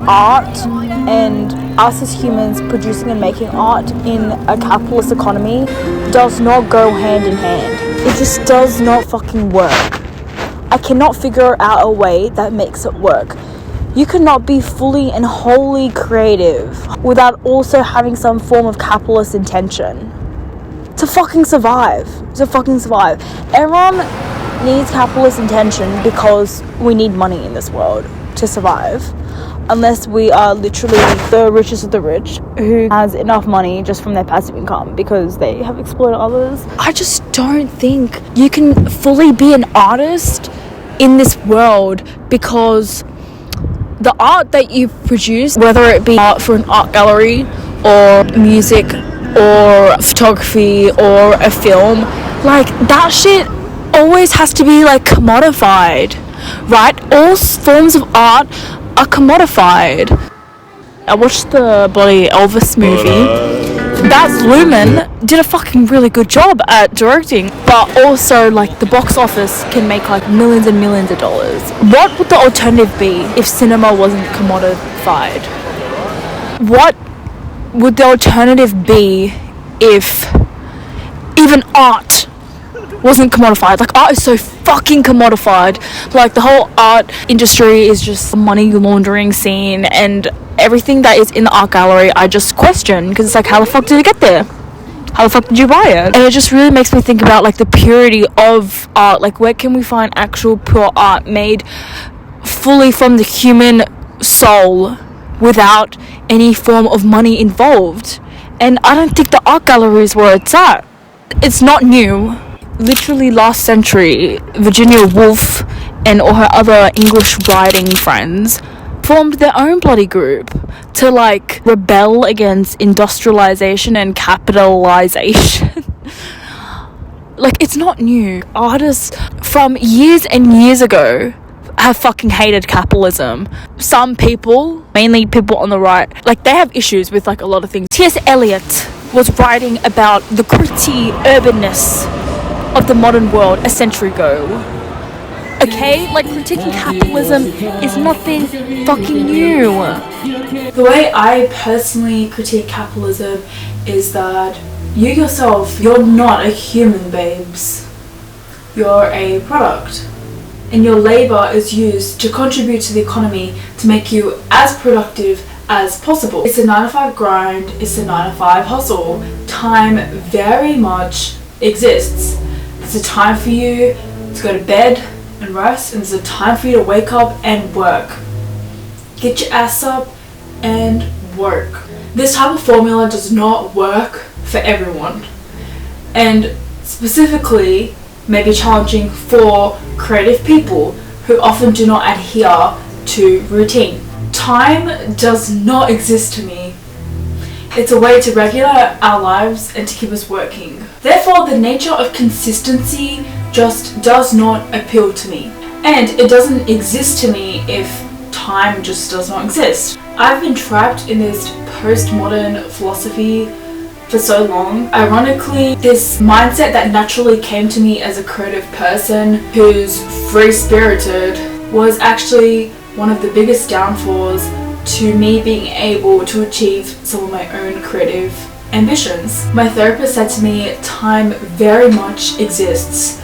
art and us as humans producing and making art in a capitalist economy does not go hand in hand. It just does not fucking work. I cannot figure out a way that makes it work. You cannot be fully and wholly creative without also having some form of capitalist intention to fucking survive. Everyone needs capitalist intention because we need money in this world to survive. Unless we are literally the richest of the rich who has enough money just from their passive income because they have exploited others. I just don't think you can fully be an artist in this world, because the art that you produce, whether it be art for an art gallery or music or photography or a film, like that shit always has to be like commodified, right? All forms of art are commodified. I watched the bloody Elvis movie. Baz Luhrmann did a fucking really good job at directing, but also like the box office can make like millions and millions of dollars. What would the alternative be if cinema wasn't commodified? What would the alternative be if even art wasn't commodified? Like, art is so fucking commodified. Like, the whole art industry is just a money laundering scene, and everything that is in the art gallery I just question, because it's like, how the fuck did it get there? How the fuck did you buy it? And it just really makes me think about like the purity of art. Like, where can we find actual pure art made fully from the human soul without any form of money involved? And I don't think the art gallery is where it's at. It's not new. Literally last century, Virginia Woolf and all her other English writing friends formed their own bloody group to like rebel against industrialization and capitalization. Like, it's not new. Artists from years and years ago have fucking hated capitalism. Some people, mainly people on the right, like, they have issues with like a lot of things. T.S. Eliot was writing about the gritty urbanness of the modern world a century ago. Okay, like, critiquing capitalism is nothing fucking new. The way I personally critique capitalism is that you yourself, you're not a human, babes. You're a product. And your labor is used to contribute to the economy to make you as productive as possible. It's a 9-to-5 grind, it's a 9-to-5 hustle. Time very much exists. There's a time for you to go to bed and rest, and there's a time for you to wake up and work. Get your ass up and work. This type of formula does not work for everyone, and specifically may be challenging for creative people who often do not adhere to routine. Time does not exist to me. It's a way to regulate our lives and to keep us working. Therefore, the nature of consistency just does not appeal to me. And it doesn't exist to me if time just does not exist. I've been trapped in this postmodern philosophy for so long. Ironically, this mindset that naturally came to me as a creative person who's free-spirited was actually one of the biggest downfalls to me being able to achieve some of my own creative ambitions. My therapist said to me, time very much exists.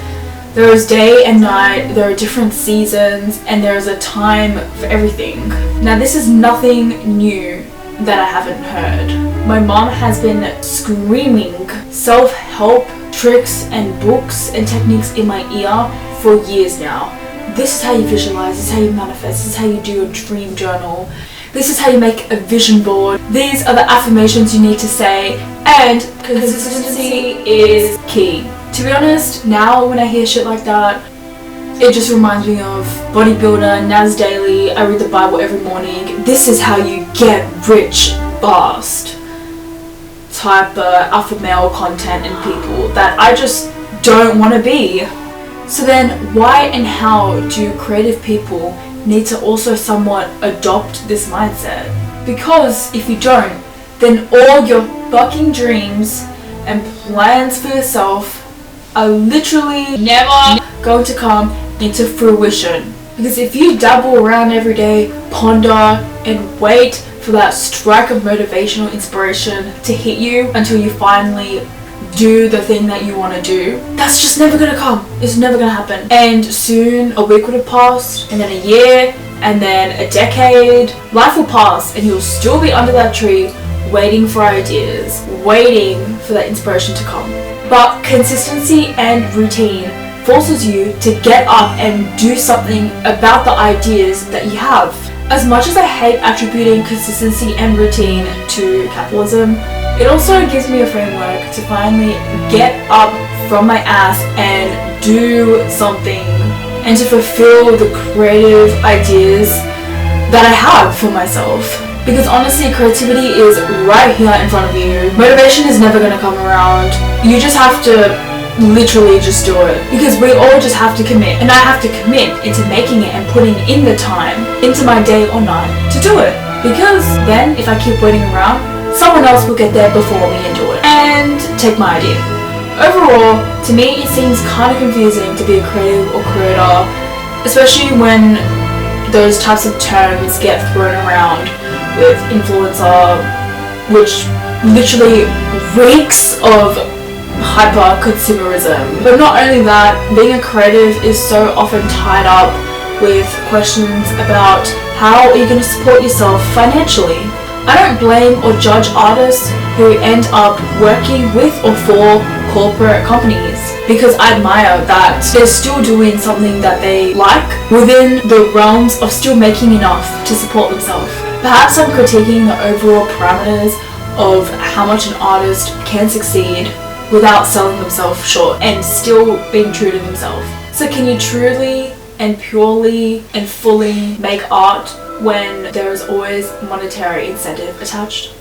There is day and night, there are different seasons, and there is a time for everything. Now, this is nothing new that I haven't heard. My mom has been screaming self-help tricks and books and techniques in my ear for years now. This is how you visualize, this is how you manifest, this is how you do your dream journal. This is how you make a vision board. These are the affirmations you need to say, and consistency is key. To be honest, now when I hear shit like that, it just reminds me of bodybuilder Naz Daily. I read the Bible every morning. This is how you get rich fast type alpha male content and people that I just don't want to be. So then why and how do creative people need to also somewhat adopt this mindset? Because if you don't, then all your fucking dreams and plans for yourself are literally never going to come into fruition. Because if you dabble around every day, ponder and wait for that strike of motivational inspiration to hit you until you finally do the thing that you want to do, that's just never gonna come. It's never gonna happen. And soon a week would have passed, and then a year, and then a decade. Life will pass and you'll still be under that tree waiting for ideas, waiting for that inspiration to come. But consistency and routine forces you to get up and do something about the ideas that you have. As much as I hate attributing consistency and routine to capitalism, it also gives me a framework to finally get up from my ass and do something, and to fulfill the creative ideas that I have for myself. Because honestly, creativity is right here in front of you. Motivation is never gonna come around. You just have to literally just do it, because we all just have to commit, and I have to commit into making it and putting in the time into my day or night to do it. Because then if I keep waiting around, someone else will get there before me and do it and take my idea. Overall, to me it seems kind of confusing to be a creative or creator, especially when those types of terms get thrown around with influencer, which literally reeks of hyper consumerism. But not only that, being a creative is so often tied up with questions about how are you going to support yourself financially. I don't blame or judge artists who end up working with or for corporate companies, because I admire that they're still doing something that they like within the realms of still making enough to support themselves. Perhaps I'm critiquing the overall parameters of how much an artist can succeed without selling themselves short and still being true to themselves. So can you truly and purely and fully make art when there is always monetary incentive attached?